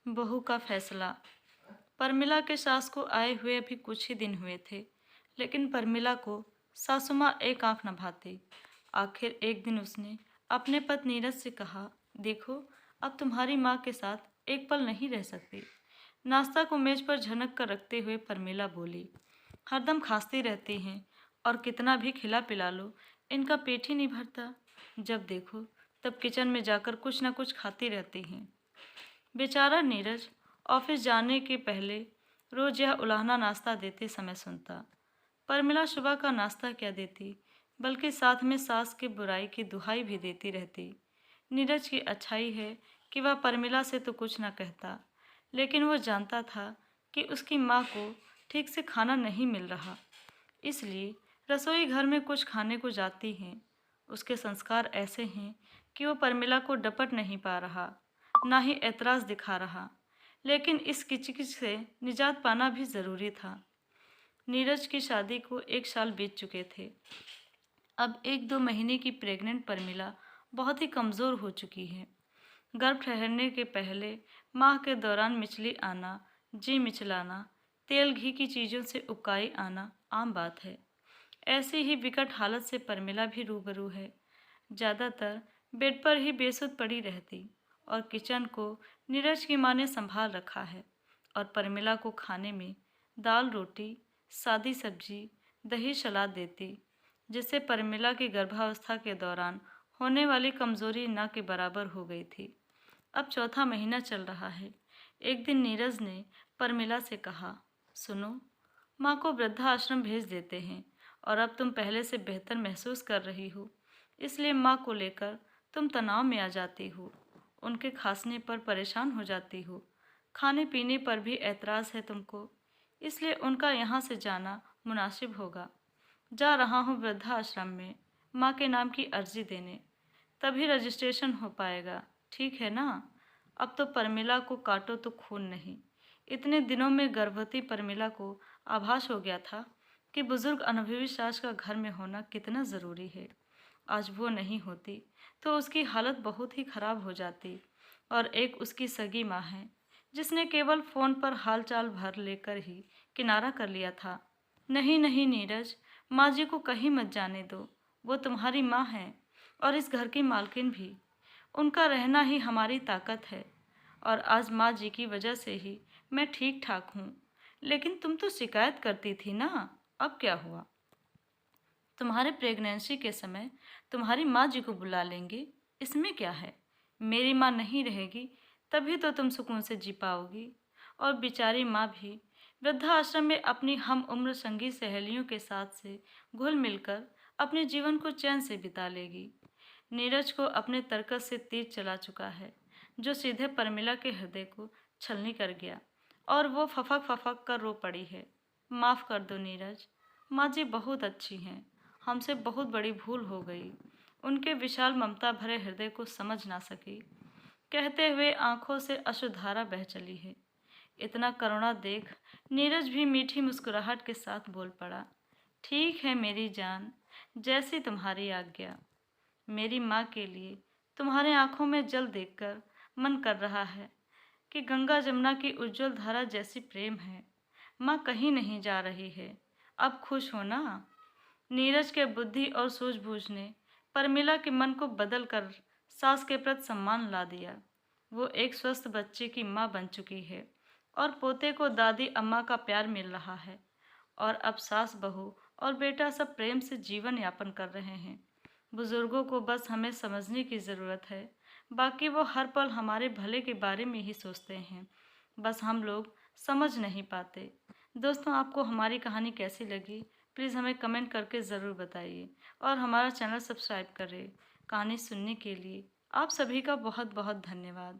बहू का फैसला। परमिला के सास को आए हुए अभी कुछ ही दिन हुए थे, लेकिन परमिला को सासू माँ एक आंख न भाती। आखिर एक दिन उसने अपने पति नीरज से कहा, देखो, अब तुम्हारी माँ के साथ एक पल नहीं रह सकती। नाश्ता को मेज पर झनक कर रखते हुए परमिला बोली, हरदम खांसती रहती हैं और कितना भी खिला पिला लो, इनका पेट ही नहीं भरता। जब देखो तब किचन में जाकर कुछ न कुछ खाती रहती हैं। बेचारा नीरज ऑफिस जाने के पहले रोज यह उलाहना नाश्ता देते समय सुनता। परमिला सुबह का नाश्ता क्या देती, बल्कि साथ में सास की बुराई की दुहाई भी देती रहती। नीरज की अच्छाई है कि वह परमिला से तो कुछ न कहता, लेकिन वो जानता था कि उसकी माँ को ठीक से खाना नहीं मिल रहा, इसलिए रसोई घर में कुछ खाने को जाती हैं। उसके संस्कार ऐसे हैं कि वो परमिला को डपट नहीं पा रहा, ना ही ऐतराज़ दिखा रहा, लेकिन इस किचकिच से निजात पाना भी ज़रूरी था। नीरज की शादी को 1 साल बीत चुके थे। अब 1-2 महीने की प्रेग्नेंट परमिला बहुत ही कमज़ोर हो चुकी है। गर्भ ठहरने के पहले माह के दौरान मिचली आना, जी मिचलाना, तेल घी की चीज़ों से उबकाई आना आम बात है। ऐसी ही विकट हालत से परमिला भी रूबरू है। ज़्यादातर बेड पर ही बेसुध पड़ी रहती और किचन को नीरज की माँ ने संभाल रखा है और परमिला को खाने में दाल रोटी, सादी सब्जी, दही सलाद देती, जिससे परमिला की गर्भावस्था के दौरान होने वाली कमज़ोरी न के बराबर हो गई थी। अब चौथा महीना चल रहा है। एक दिन नीरज ने परमिला से कहा, सुनो, माँ को वृद्धाश्रम भेज देते हैं और अब तुम पहले से बेहतर महसूस कर रही हो, इसलिए माँ को लेकर तुम तनाव में आ जाती हो, उनके खांसने पर परेशान हो जाती हो, खाने पीने पर भी ऐतराज़ है तुमको, इसलिए उनका यहाँ से जाना मुनासिब होगा। जा रहा हूँ वृद्धाश्रम में माँ के नाम की अर्जी देने, तभी रजिस्ट्रेशन हो पाएगा, ठीक है ना? अब तो परमिला को काटो तो खून नहीं। इतने दिनों में गर्भवती परमिला को आभास हो गया था कि बुजुर्ग अनुभवी सास का घर में होना कितना ज़रूरी है। आज वो नहीं होती तो उसकी हालत बहुत ही खराब हो जाती। और एक उसकी सगी माँ है जिसने केवल फ़ोन पर हालचाल भर लेकर ही किनारा कर लिया था। नहीं नहीं नीरज, माँ जी को कहीं मत जाने दो, वो तुम्हारी माँ है और इस घर की मालकिन भी। उनका रहना ही हमारी ताकत है और आज माँ जी की वजह से ही मैं ठीक ठाक हूँ। लेकिन तुम तो शिकायत करती थी ना, अब क्या हुआ? तुम्हारे प्रेगनेंसी के समय तुम्हारी माँ जी को बुला लेंगे, इसमें क्या है? मेरी माँ नहीं रहेगी तभी तो तुम सुकून से जी पाओगी। और बेचारी माँ भी वृद्धाश्रम में अपनी हम उम्र संगी सहेलियों के साथ से घुल मिलकर अपने जीवन को चैन से बिता लेगी। नीरज को अपने तर्कस से तीर चला चुका है, जो सीधे परमिला के हृदय को छलनी कर गया और वो फफक फफक कर रो पड़ी है। माफ़ कर दो नीरज, माँ जी बहुत अच्छी हैं, हमसे बहुत बड़ी भूल हो गई। उनके विशाल ममता भरे हृदय को समझ ना सकी। कहते हुए आंखों से अश्रुधारा बह चली है। इतना करुणा देख नीरज भी मीठी मुस्कुराहट के साथ बोल पड़ा, ठीक है मेरी जान, जैसी तुम्हारी आज्ञा। मेरी माँ के लिए तुम्हारे आंखों में जल देखकर मन कर रहा है कि गंगा जमुना की उज्जवल धारा जैसी प्रेम है। माँ कहीं नहीं जा रही है, अब खुश हो ना? नीरज के बुद्धि और सूझबूझ ने परमिला के मन को बदल कर सास के प्रति सम्मान ला दिया। वो एक स्वस्थ बच्चे की माँ बन चुकी है और पोते को दादी अम्मा का प्यार मिल रहा है। और अब सास बहू और बेटा सब प्रेम से जीवन यापन कर रहे हैं। बुजुर्गों को बस हमें समझने की ज़रूरत है, बाकी वो हर पल हमारे भले के बारे में ही सोचते हैं, बस हम लोग समझ नहीं पाते। दोस्तों, आपको हमारी कहानी कैसी लगी, प्लीज़ हमें कमेंट करके ज़रूर बताइए और हमारा चैनल सब्सक्राइब करें। कहानी सुनने के लिए आप सभी का बहुत बहुत धन्यवाद।